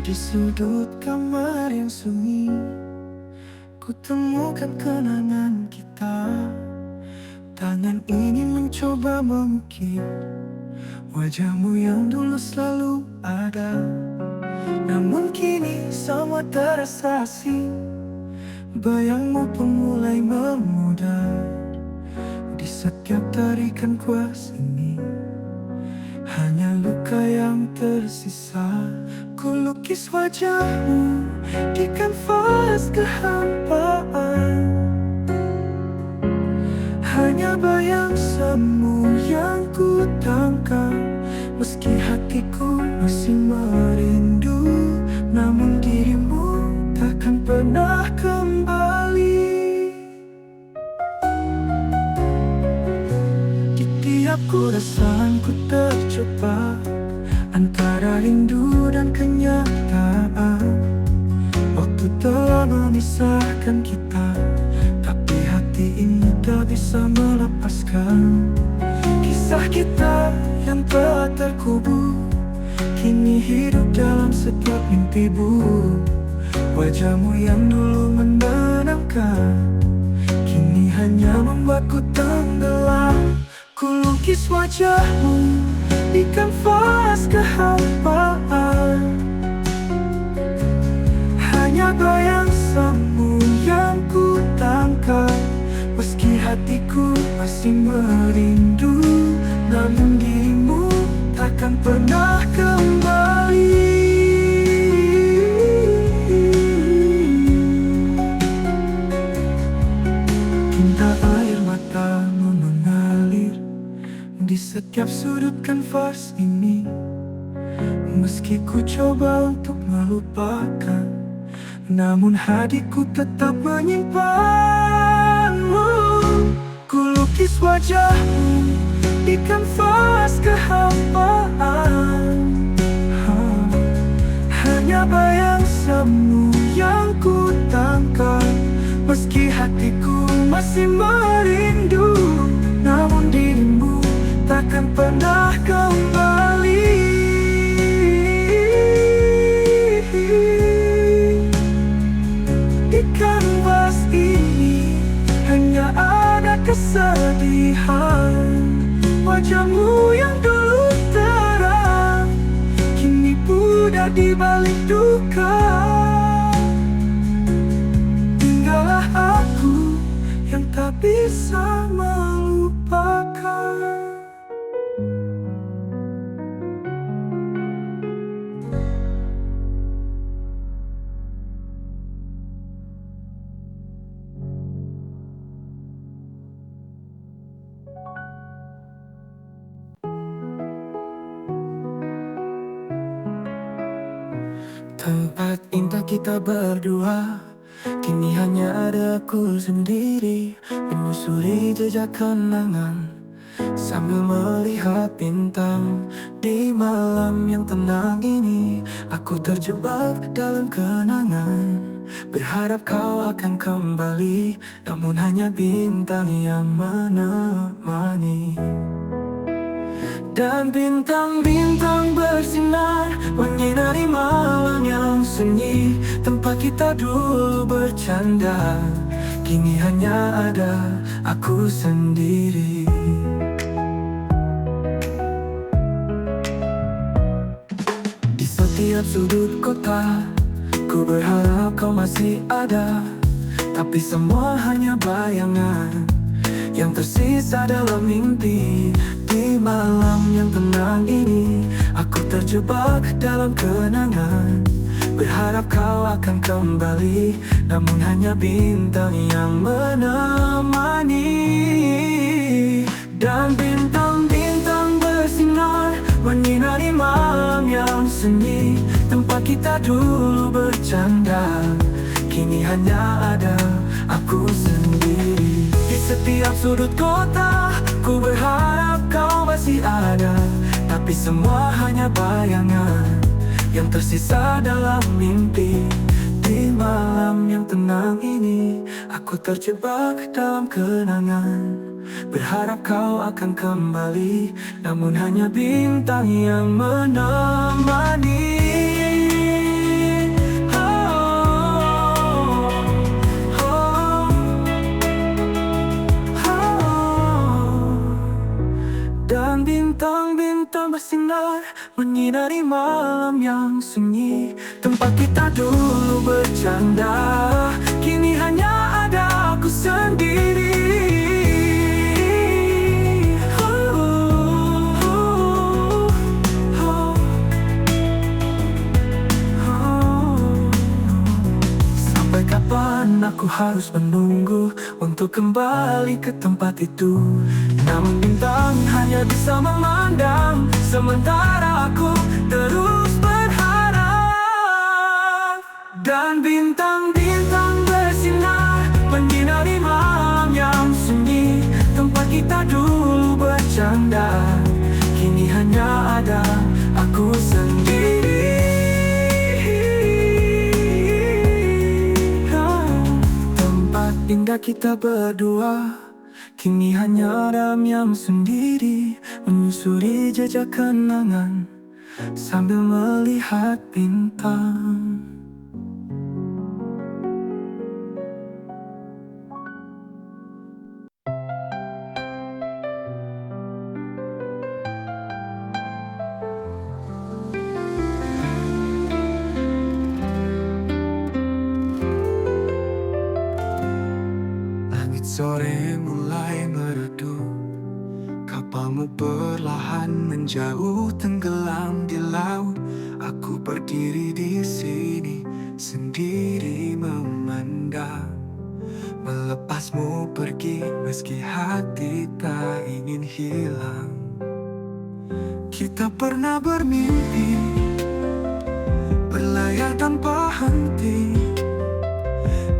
Di sudut kamar yang sunyi, ku temukan kenangan kita. Tangan ini mencoba mengukir wajahmu yang dulu selalu ada. Namun kini semua terasa asing, bayangmu pun mulai memudar. Di setiap tarikan kuas ini, hanya luka yang tersisa. Ku lukis wajahmu di kanvas kehampaan, hanya bayang semu yang ku tangkap. Meski hatiku masih merindu, namun dirimu takkan pernah kembali. Di tiap kurasan ku terjebak antara rindu dan kenyataan. Waktu telah memisahkan kita, tapi hati ini tak bisa melepaskan. Kisah kita yang telah terkubur kini hidup dalam setiap mimpimu. Wajahmu yang dulu menenangkan, kini hanya membuatku tenggelam. Ku lukis wajahmu di kanvas kehampaan, hanya bayang semu yang ku tangkap. Meski hatiku masih merindu, namun dirimu takkan pernah kembali. Tinta air matamu mengalir di setiap sudut kanvas ini. Meski ku coba untuk melupakan, namun hatiku tetap menyimpanmu. Ku lukis wajahmu di kanvas kehampaan, hanya bayang semu yang ku tangkap. Meski hatiku masih merindu, namun dirimu takkan pernah kembali. Di kanvas ini hanya ada kesedihan. Wajahmu yang dulu terang, kini pudar di balik duka. Tinggallah aku yang tak bisa melupakan. Tempat indah kita berdua, kini hanya ada aku sendiri, menyusuri jejak kenangan sambil melihat bintang. Di malam yang tenang ini, aku terjebak dalam kenangan, berharap kau akan kembali, namun hanya bintang yang menemani. Dan bintang-bintang bersinar menyinari malam yang sunyi. Tempat kita dulu bercanda, kini hanya ada aku sendiri. Di setiap sudut kota, ku berharap kau masih ada, tapi semua hanya bayangan yang tersisa dalam mimpi. Di malam yang tenang ini, aku terjebak dalam kenangan, berharap kau akan kembali, namun hanya bintang yang menemani. Dan bintang-bintang bersinar menyinari malam yang sunyi. Tempat kita dulu bercanda, kini hanya ada aku sendiri. Di setiap sudut kota, ku berharap kau masih ada, tapi semua hanya bayangan yang tersisa dalam mimpi. Di malam yang tenang ini, aku terjebak dalam kenangan, berharap kau akan kembali, namun hanya bintang yang menemani. menyinari malam yang sunyi. Tempat kita dulu bercanda, kini hanya ada aku sendiri. Sampai kapan aku harus menunggu untuk kembali ke tempat itu? Namun bintang hanya bisa memandang, sementara aku terus berharap. Dan bintang-bintang bersinar, menyinari malam yang sunyi. Tempat kita dulu bercanda, kini hanya ada aku sendiri. Tempat indah kita berdua, kini hanya diam sendiri, menyusuri jejak kenangan sambil melihat bintang. Langit sore mulai meredup, kapalmu perlahan menjauh tenggelam di laut. Aku berdiri di sini sendiri memandang, melepasmu pergi meski hati tak ingin hilang. Kita pernah bermimpi, berlayar tanpa henti,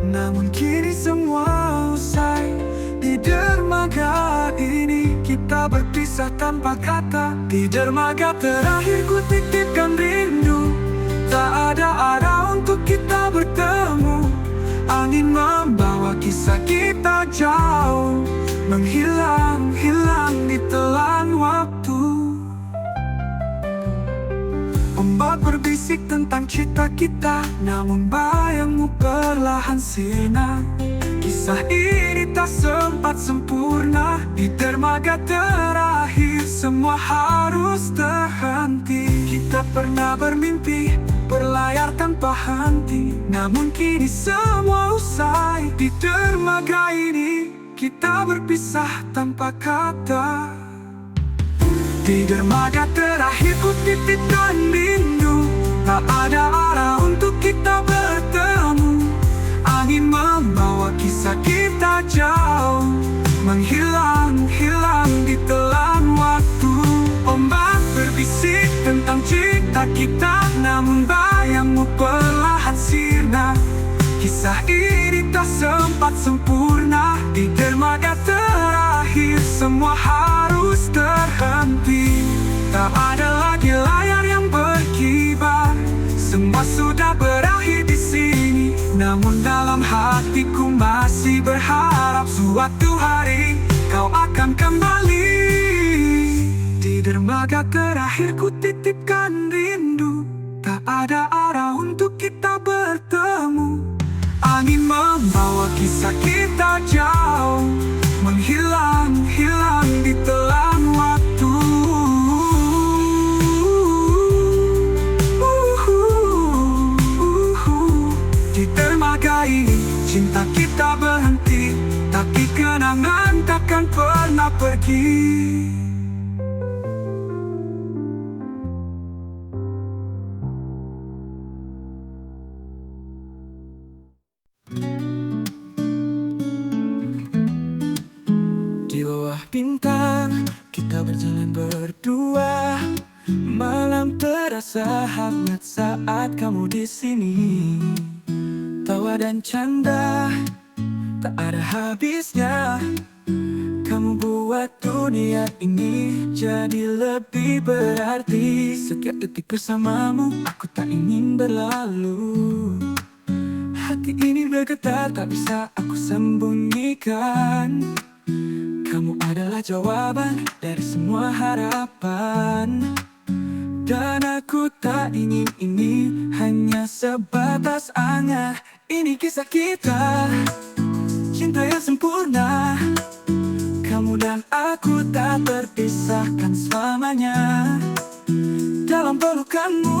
namun kini semua usai. Di dermaga ini kita berpisah tanpa kata. Di dermaga terakhir ku titipkan rindu, tak ada arah untuk kita bertemu. Angin membawa kisah kita jauh, menghilang-hilang di telan waktu. Ombak berbisik tentang cita kita, namun bayangmu perlahan sirna. Kisah ini tak sempat sempurna. Di dermaga terakhir semua harus terhenti. Kita pernah bermimpi, berlayar tanpa henti, namun kini semua usai. Di dermaga ini kita berpisah tanpa kata. Di dermaga terakhir ku titipkan rindu, tak ada arah untuk kita bertemu. Angin membawa kisah kita jauh, menghilang-hilang di telan waktu. Ombak berbisik tentang cita kita, namun bayangmu perlahan sirna. Kisah ini tak sempat sempurna. Di dermaga terakhir semua harus terhenti. Tak ada lagi layar yang berkibar, semua sudah berakhir di sini. Namun dalam hatiku masih berharap suatu hari kau akan kembali. Di dermaga terakhir ku titipkan rindu, tak ada arah untuk kita bertemu. Angin membawa kisah kita jauh, menghilang-hilang di telan waktu. Di dermaga ini cinta kita berhenti, tapi kenangan takkan pernah pergi. Di bawah bintang kita berjalan berdua, malam terasa hangat saat kamu di sini. Tawa dan canda tak ada habisnya. Kamu buat dunia ini jadi lebih berarti. Setiap detik bersamamu aku tak ingin berlalu. Hati ini bergetar tak bisa aku sembunyikan. Kamu adalah jawaban dari semua harapan. Dan aku tak ingin ini hanya sebatas angan. Ini kisah kita, cinta yang sempurna. Kamu dan aku tak terpisahkan selamanya. Dalam pelukanmu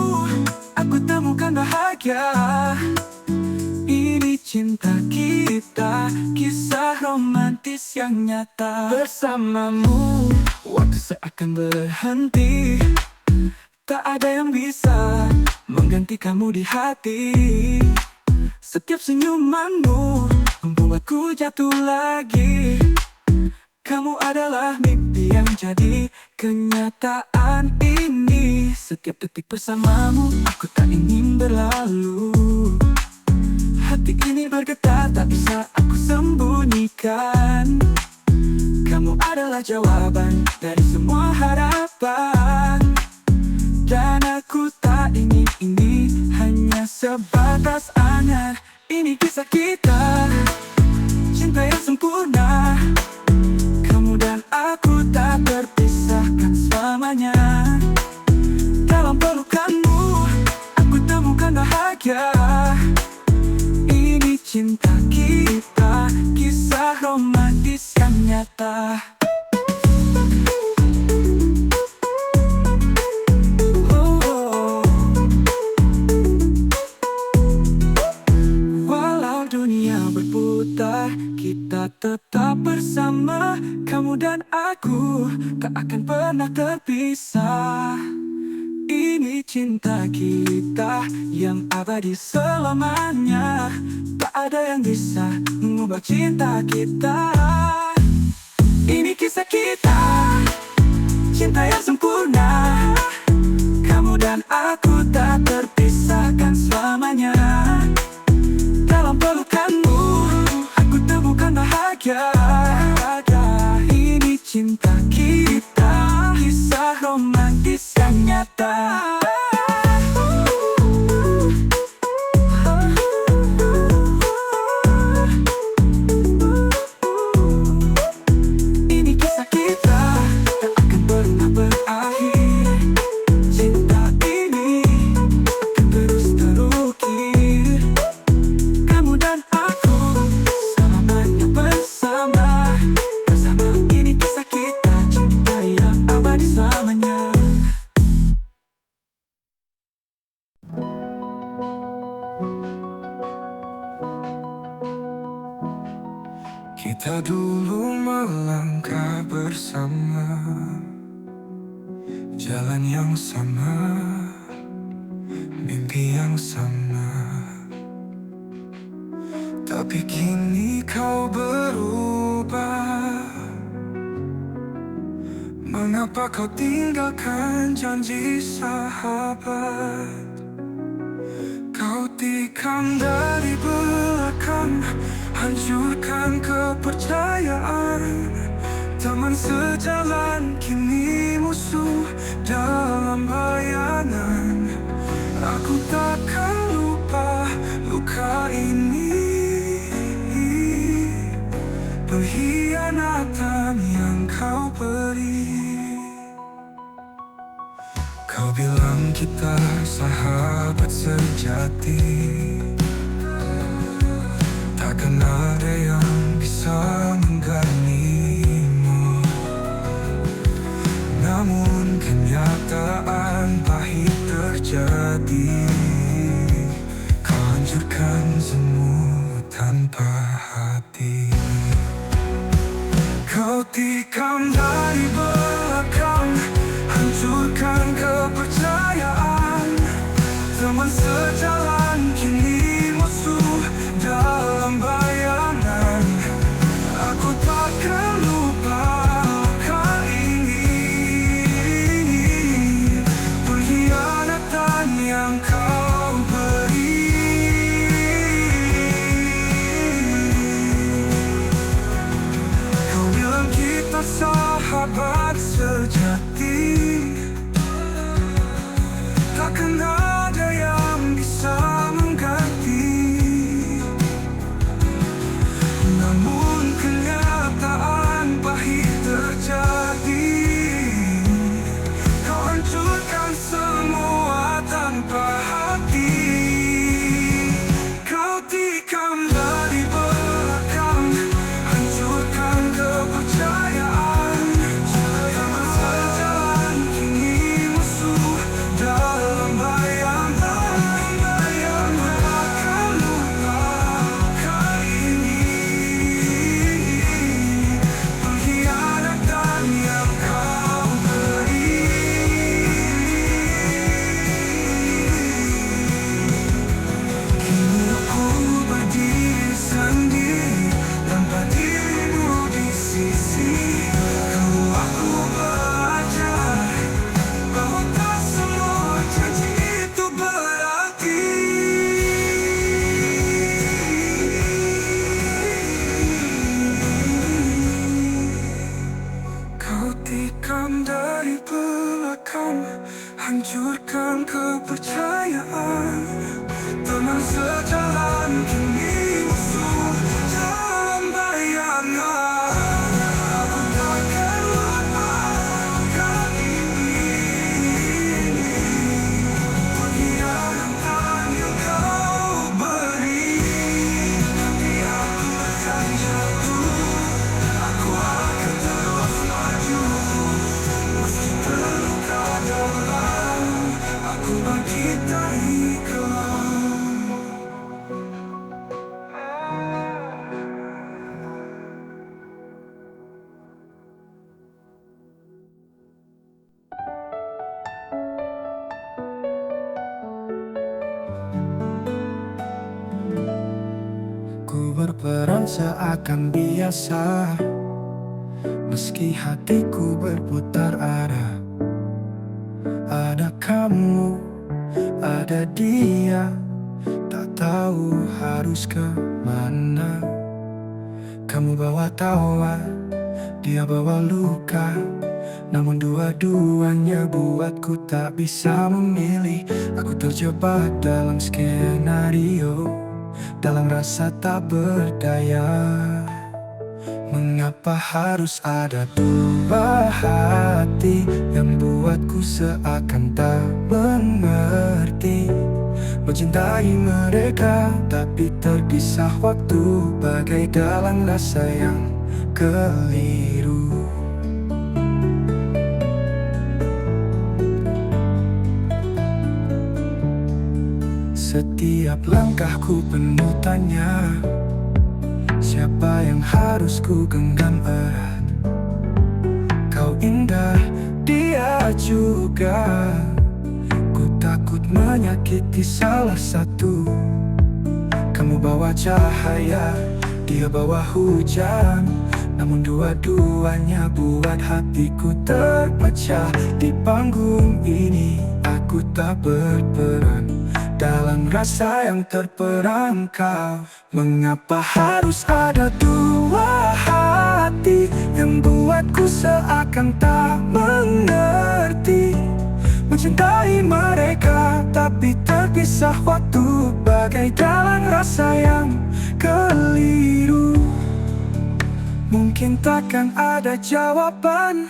aku temukan bahagia. Ini cinta kita, kisah romantis yang nyata. Bersamamu waktu seakan berhenti, tak ada yang bisa menggantikanmu di hati. Setiap senyumanmu membuatku jatuh lagi. Kamu adalah mimpi yang jadi kenyataan ini. Setiap detik bersamamu aku tak ingin berlalu. Hati ini bergetar, tak bisa aku sembunyikan. Kamu adalah jawaban dari semua harapan. Dan aku tak ingin ini hanya sebatas angan. Ini kisah kita, cinta yang sempurna. Kamu dan aku tak terpisahkan selamanya. Dalam pelukanmu aku temukan bahagia. Ini cinta kita, kisah romantis yang nyata. Walau dunia berputar, kita tetap bersama. Kamu dan aku tak akan pernah terpisah. Ini cinta kita yang abadi selamanya. Tak ada yang bisa mengubah cinta kita. Ini kisah kita, cinta yang sempurna. Kamu dan aku tak terpisahkan selamanya. Dalam pelukanmu aku temukan bahagia. Ini cinta kita, kisah romantis yang nyata. Ini kisah kita, tak akan pernah berakhir. Cinta ini akan terus terukir. Kamu dan aku selamanya bersama. Bersama ini kisah kita, cinta yang abadi selamanya. Kita dulu melangkah bersama, jalan yang sama, mimpi yang sama. Tapi kini kau berubah. Mengapa kau tinggalkan janji sahabat? Kau tikam dari belakang, hancurkan kepercayaan. Teman sejalan kini musuh dalam bayangan. Aku takkan lupa luka ini, pengkhianatan yang kau beri. Kau bilang kita sahabat sejati, takkan ada yang bisa menggantimu. Namun kenyataan pahit terjadi. Kau hancurkan semua tanpa hati. Kau tikam dari belakang, hancurkan kepercayaan. Teman sejalan kini musuh dalam bayangan. Aku takkan lupa luka ini, pengkhianatan yang kau beri. Kau bilang kita sahabat sejati, takkan ada yang bisa mengganti. berperan seakan biasa. Meski hatiku berputar arah, ada kamu, ada dia, tak tahu harus kemana. Kamu bawa tawa, dia bawa luka, namun dua-duanya buatku tak bisa memilih. Aku terjebak dalam skenario, dalam rasa tak berdaya. Mengapa harus ada dua hati yang buatku seakan tak mengerti? Mencintai mereka tapi terpisah waktu, bagai dalang rasa yang keliru. Setiap langkahku penuh tanya, siapa yang harus ku genggam erat? Kau indah, dia juga. Ku takut menyakiti salah satu. Kamu bawa cahaya, dia bawa hujan, namun dua-duanya buat hatiku terpecah. Di panggung ini aku tak berperan, dalam rasa yang terperangkap. Mengapa harus ada dua hati yang buatku seakan tak mengerti? Mencintai mereka tapi terpisah waktu, bagai dalang rasa yang keliru. Mungkin takkan ada jawaban,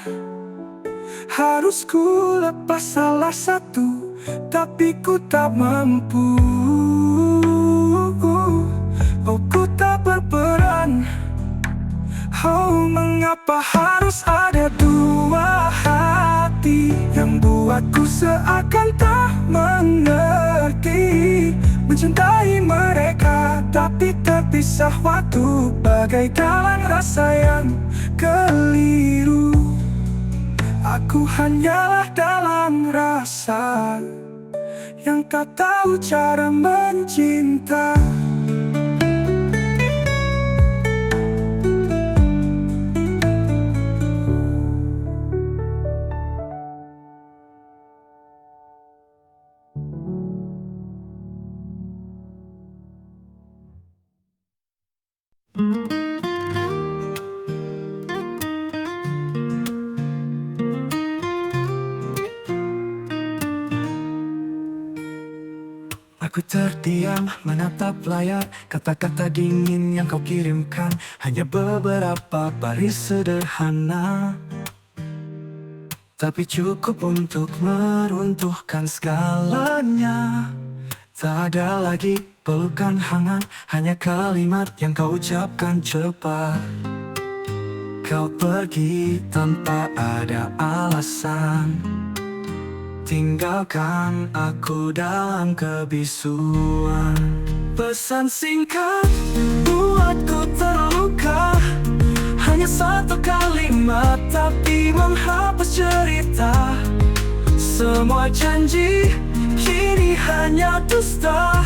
harus ku lepas salah satu, tapi ku tak mampu. Oh, ku tak berperan. Oh, mengapa harus ada dua hati yang buatku seakan tak mengerti? Mencintai mereka tapi terpisah waktu, bagai dalang rasa yang keliru. Aku hanyalah dalang rasa yang tak tahu cara mencinta. Aku terdiam menatap layar, kata-kata dingin yang kau kirimkan hanya beberapa baris sederhana, tapi cukup untuk meruntuhkan segalanya. Tak ada lagi pelukan hangat, hanya kalimat yang kau ucapkan cepat. Kau pergi tanpa ada alasan, tinggalkan aku dalam kebisuan. Pesan singkat buatku terluka, hanya satu kalimat tapi menghapus cerita. Semua janji kini hanya dusta.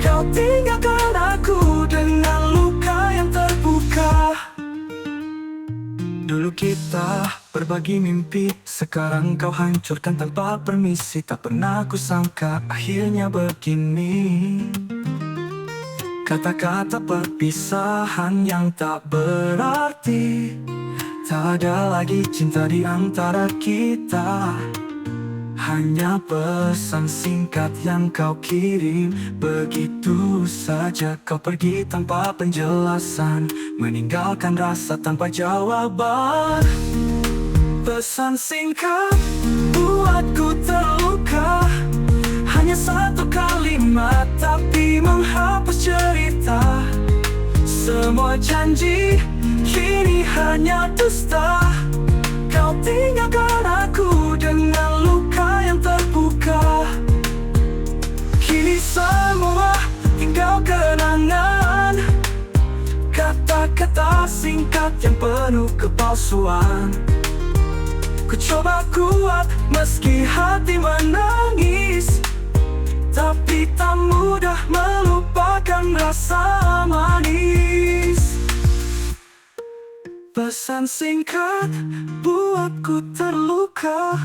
Kau tinggalkan aku dengan luka yang terbuka. Dulu kita berbagi mimpi, sekarang kau hancurkan tanpa permisi. Tak pernah ku sangka akhirnya begini. Kata-kata perpisahan yang tak berarti, tak ada lagi cinta di antara kita. Hanya pesan singkat yang kau kirim, begitu saja kau pergi tanpa penjelasan, meninggalkan rasa tanpa jawaban. Pesan singkat buatku terluka, hanya satu kalimat tapi menghapus cerita. Semua janji kini hanya dusta. Kau tinggalkan aku dengan luka yang terbuka. Kini semua tinggal kenangan, kata-kata singkat yang penuh kepalsuan. Ku coba kuat meski hati menangis, tapi tak mudah melupakan rasa manis. Pesan singkat buatku terluka,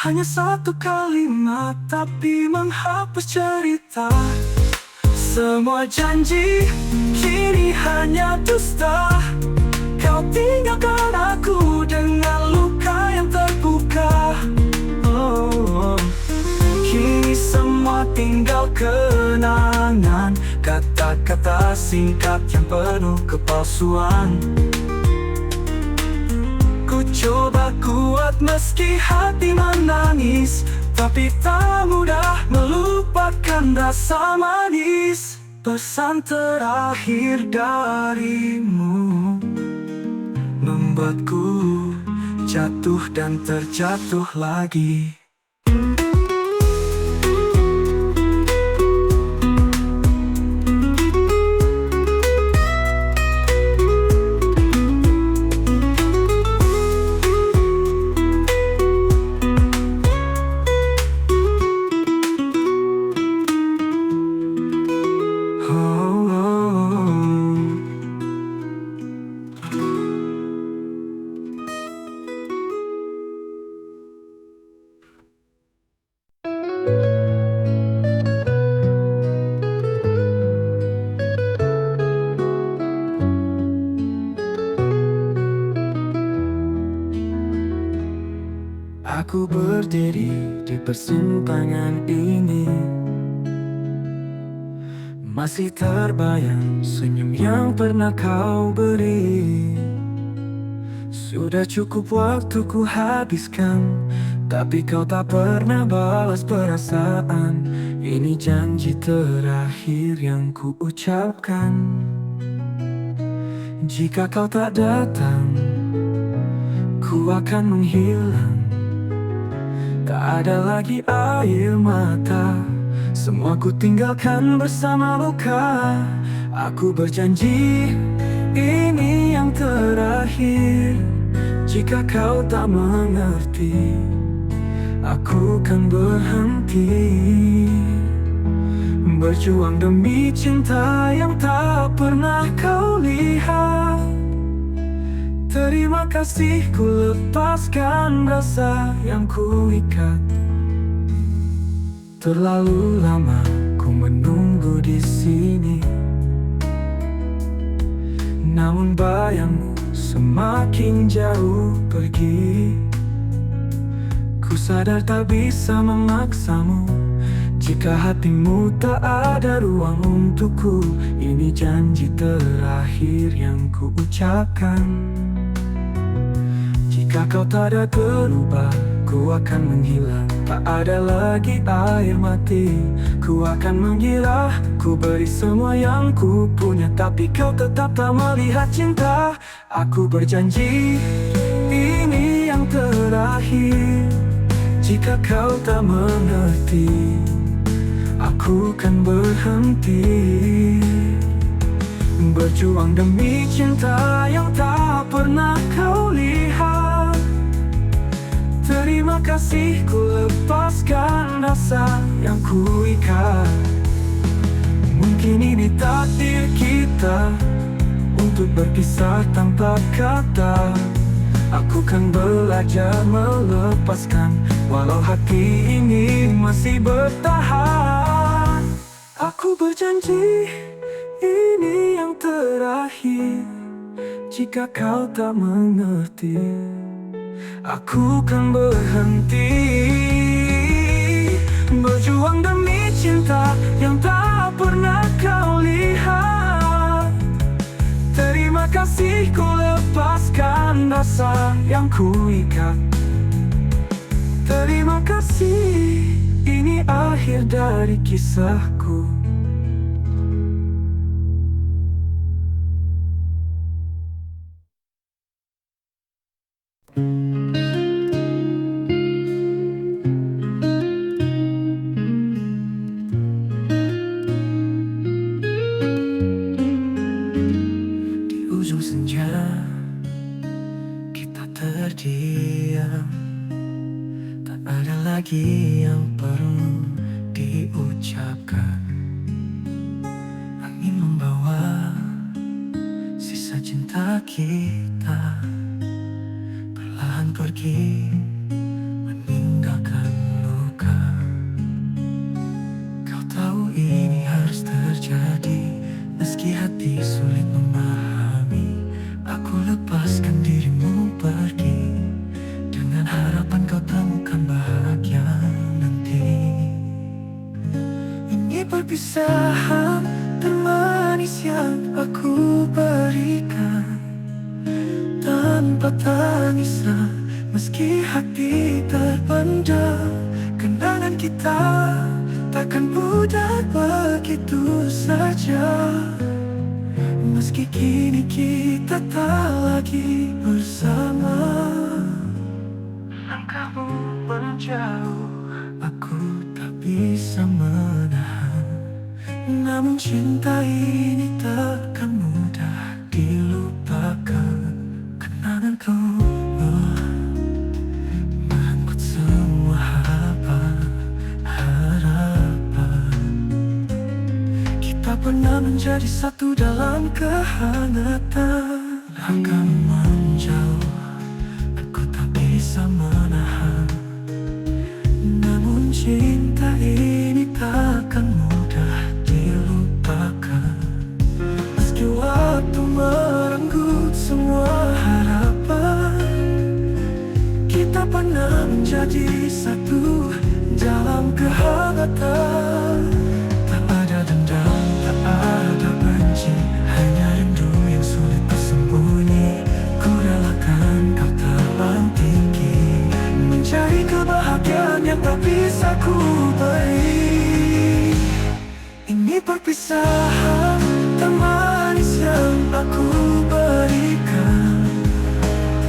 hanya satu kalimat tapi menghapus cerita. Semua janji kini hanya dusta. Kau tinggalkan aku dengan luka yang terbuka. Oh, kini semua tinggal kenangan, kata-kata singkat yang penuh kepalsuan. Ku coba kuat meski hati menangis, tapi tak mudah melupakan rasa manis. Pesan terakhir darimu membuatku jatuh dan terjatuh lagi. Aku berdiri di persimpangan ini, masih terbayang senyum yang pernah kau beri. Sudah cukup waktu ku habiskan, tapi kau tak pernah balas perasaan. Ini janji terakhir yang ku ucapkan. Jika kau tak datang, ku akan menghilang. Tak ada lagi air mata, semua ku tinggalkan bersama luka. Aku berjanji ini yang terakhir. Jika kau tak mengerti, aku kan berhenti. Berjuang demi cinta yang tak pernah kau lihat. Terima kasih ku lepaskan rasa yang ku ikat. Terlalu lama ku menunggu di sini, namun bayangmu semakin jauh pergi. Ku sadar tak bisa memaksamu, jika hatimu tak ada ruang untukku. Ini janji terakhir yang ku ucapkan. Jika kau tak ada berubah, ku akan menghilang. Tak ada lagi air mati, ku akan mengira. Ku beri semua yang ku punya, tapi kau tetap tak melihat cinta. Aku berjanji ini yang terakhir. Jika kau tak mengerti, aku kan berhenti. Berjuang demi cinta yang tak pernah kau lihat. Terima kasih ku lepaskan rasa yang ku ikat. Mungkin ini takdir kita untuk berpisah tanpa kata. Aku kan belajar melepaskan, walau hati ini masih bertahan. Aku berjanji ini yang terakhir. Jika kau tak mengerti, aku kan berhenti. Berjuang demi cinta yang tak pernah kau lihat. Terima kasih ku lepaskan rasa yang ku ikat. Terima kasih, ini akhir dari kisahku. Terdiam, tak ada lagi yang perlu diucapkan. Angin membawa sisa cinta kita. perpisahan termanis yang aku berikan, tanpa tangisan meski hati terpendam. Kenangan kita takkan pudar begitu saja, meski kini kita tak lagi bersama. Langkahmu menjauh, aku tak bisa menahan. Namun cinta ini takkan mudah dilupakan. Kenanganku merenggut semua harapan. Kita pernah menjadi satu dalam kehangatan. Langkahmu menjauh, aku tak bisa menahan. Namun cinta ini takkan mudah dilupakan. Meski waktu merenggut semua harapan, kita pernah menjadi satu dalam kehangatan. Tak ada dendam, tak ada benci, hanya rindu yang sulit bersembunyi. Ku relakan kau terbang tinggi, mencari kebahagiaan yang tak bisa ku beri. Ini perpisahan termanis yang aku berikan,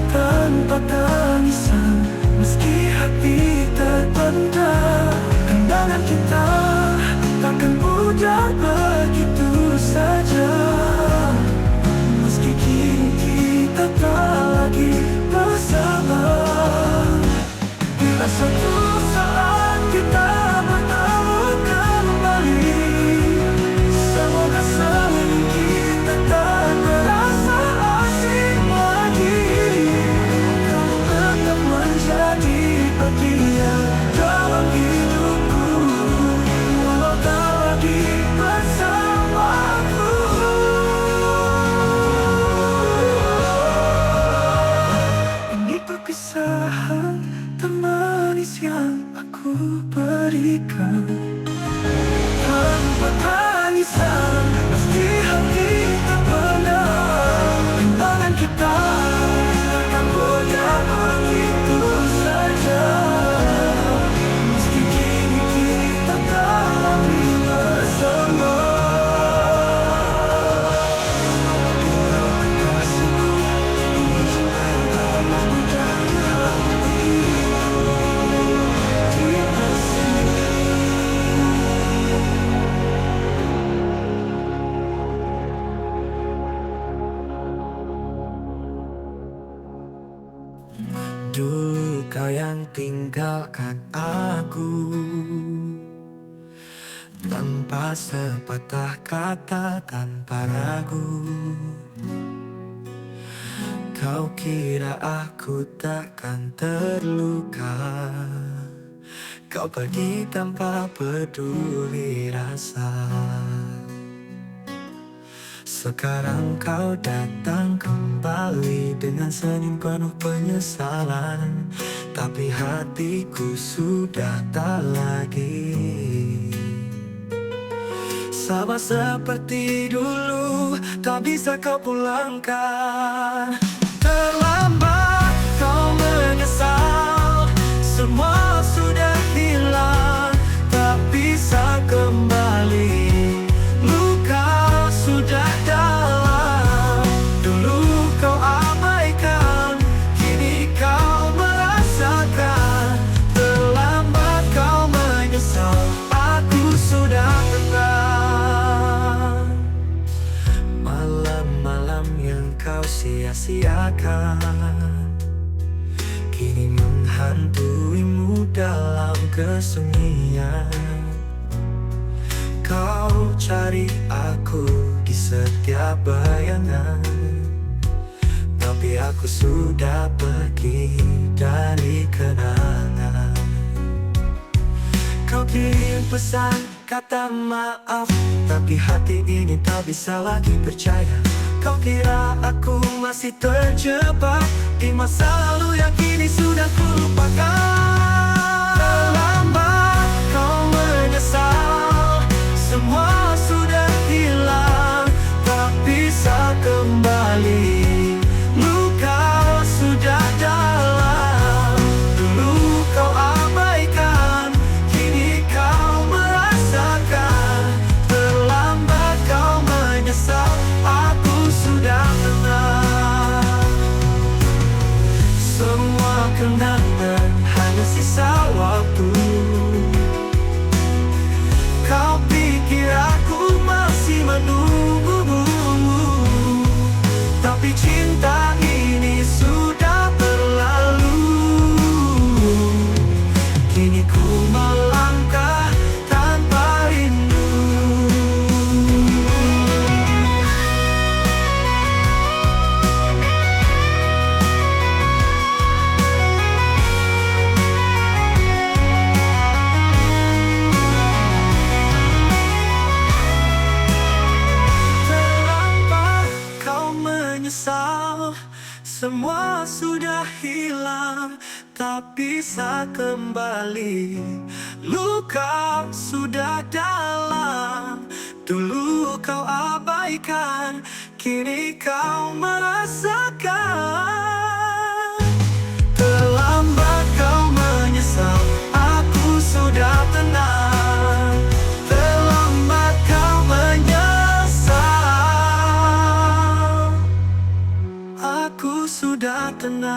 tanpa tangisan meski hati terpendam. Kenangan kita takkan pudar begitu saja, meski kini kita tak lagi bersama. Bila suatu saat kita bertemu kembali, semoga saling kita tak terasa asing lagi. Kau tetap menjadi bagian dalam hidupku, walau tak lagi bersamaku. Ini perpisahan termanis yang aku berikan, tanpa tangisan meski hati terpendam. Kenangan kita takkan mudah begitu saja, meski kini kita tak lagi bersama. Dulu kau yang tinggalkan aku, tanpa sepatah kata, tanpa ragu. Kau kira aku takkan terluka, kau pergi tanpa peduli rasa. Sekarang kau datang kembali dengan senyum penuh penyesalan, tapi hatiku sudah tak lagi sama seperti dulu. Tak bisa kau pulangkan. Terlambat kau menyesal, semua sudah hilang, tak bisa kembali. Luka sudah dalam, dulu kau abaikan, kini kau merasakan. Terlambat kau menyesal, aku sudah tenang. Malam-malam yang kau sia-siakan kini menghantuimu dalam kesunyian. Kau cari aku di setiap bayangan, tapi aku sudah pergi dari kenangan. Kau kirim pesan kata maaf, tapi hati ini tak bisa lagi percaya. Kau kira aku masih terjebak di masa lalu yang kini sudah kulupakan. Terlambat kau menyesal, semua Semua sudah hilang, tak bisa kembali. Luka sudah dalam, dulu kau abaikan, kini kau merasakan. Terlambat kau menyesal, aku sudah tenang. Terlambat kau menyesal, aku sudah tenang.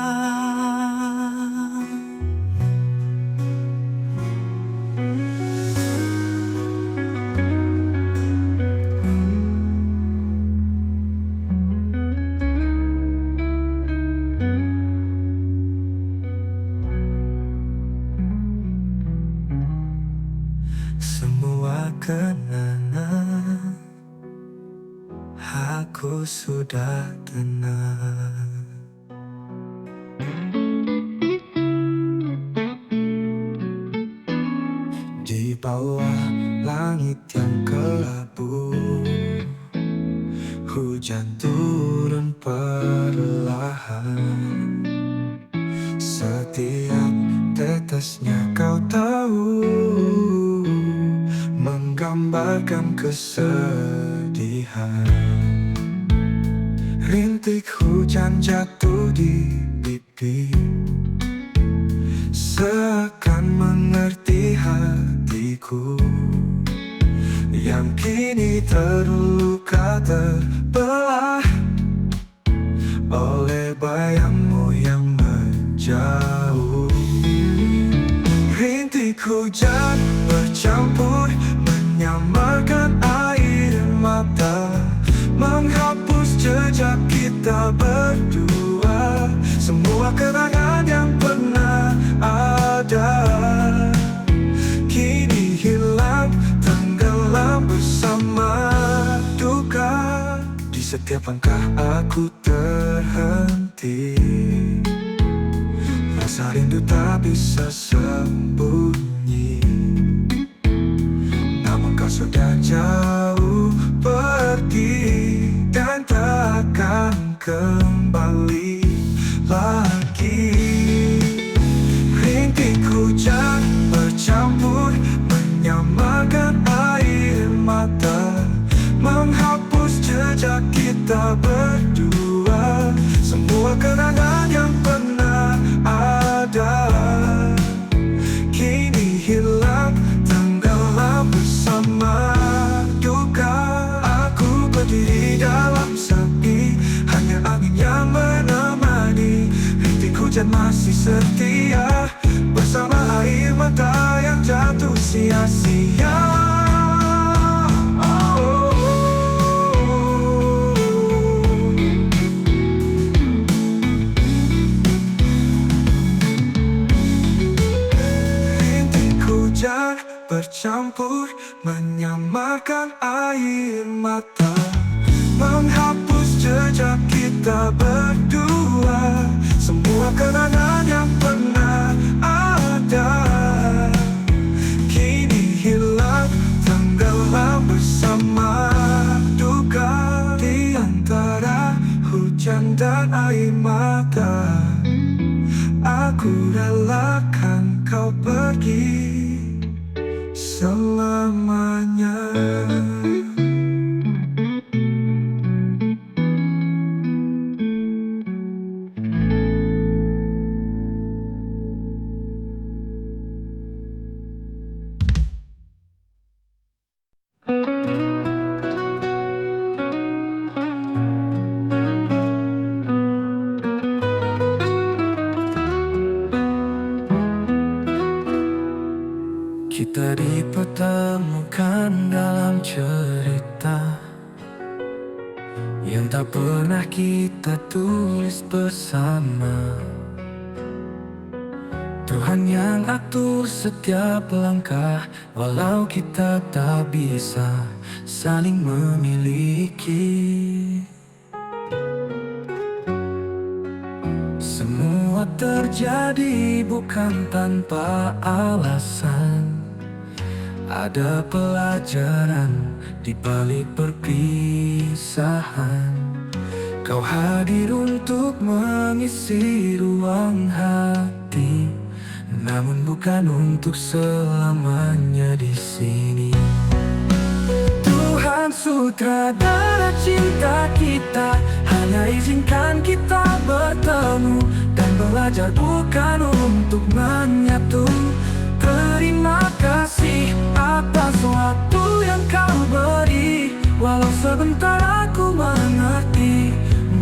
Semua kenangan, aku sudah tenang. Di bawah langit yang kelabu, hujan turun perlahan. Setiap tetesnya kau tahu, menggambarkan kesedihan. Rintik hujan jatuh di pipi, seakan mengerti hatiku yang kini terluka terbelah oleh bayangmu yang menjauh. Rintik hujan bercampur menyamarkan air mata, menghapus jejak kita berdua. Semua kenangan yang pernah ada kini hilang, tenggelam bersama duka. Di setiap langkah aku terhenti, rasa rindu tak bisa sembunyi. Namun kau sudah jauh pergi dan tak akan kembali lagi. Rintik hujan bercampur menyamarkan air mata, menghapus jejak kita berdua. Semua kenangan yang pernah ada kini hilang, tenggelam bersama duka. Aku berdiri dalam sepi, hanya angin yang menemani. Rintik hujan masih setia, bersama air mata yang jatuh sia-sia. Hujan bercampur menyamarkan air mata, menghapus jejak kita berdua. Semua kenangan yang pernah ada kini hilang, tenggelam bersama duka. Di antara hujan dan air mata, aku relakan kau pergi selamanya. Kita dipertemukan dalam cerita yang tak pernah kita tulis bersama. Tuhan yang atur setiap langkah, walau kita tak bisa saling memiliki. Semua terjadi bukan tanpa alasan. Ada pelajaran di balik perpisahan. Kau hadir untuk mengisi ruang hati, namun bukan untuk selamanya di sini. Tuhan sutradara cinta kita, hanya izinkan kita bertemu dan belajar, bukan untuk menyatu. Terima kasih atas waktu yang kau beri, walau sebentar aku mengerti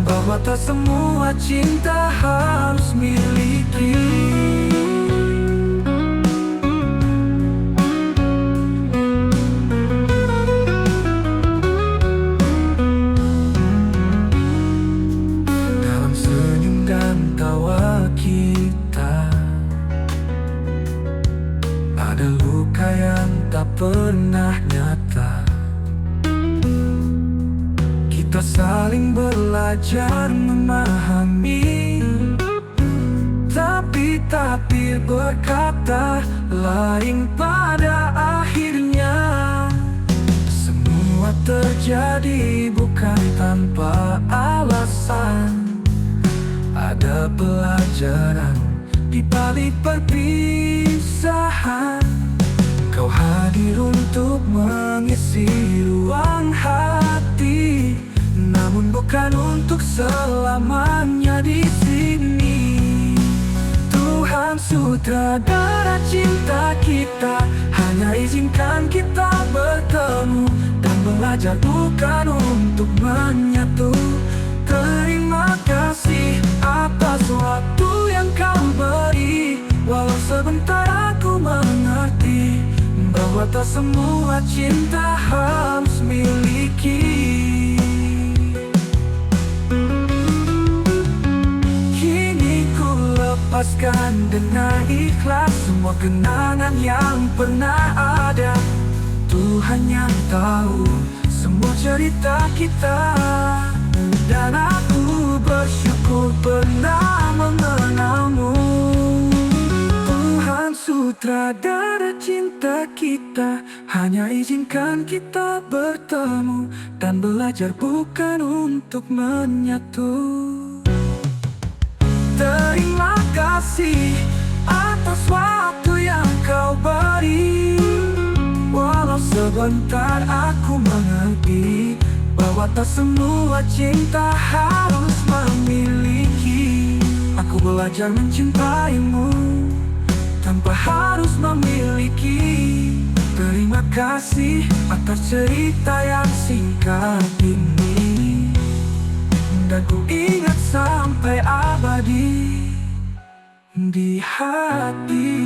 bahwa tak semua cinta harus miliki. Dalam senyum dan tawa kita ada luka yang tak pernah nyata. Kita saling belajar memahami, tapi takdir berkata lain pada akhirnya. Semua terjadi bukan tanpa alasan, ada pelajaran di balik perpisahan. Kau hadir untuk mengisi ruang hati, namun bukan untuk selamanya di sini. Tuhan sutradara cinta kita, hanya izinkan kita bertemu dan belajar, bukan untuk menyatu. Terima kasih atas waktu yang kau beri, walau sebentar aku mengerti bahwa tak semua cinta harus miliki. Kini ku lepaskan dengan ikhlas semua kenangan yang pernah ada. Tuhan yang tahu semua cerita kita, dan aku bersyukur pernah mengenalmu. Tuhan sutradara cinta kita, hanya izinkan kita bertemu dan belajar, bukan untuk menyatu. Terima kasih atas waktu yang kau beri, walau sebentar aku mengerti bahwa tak semua cinta harus memiliki. Aku belajar mencintaimu tanpa harus memiliki. Terima kasih atas cerita yang singkat ini, dan ku ingat sampai abadi di hati.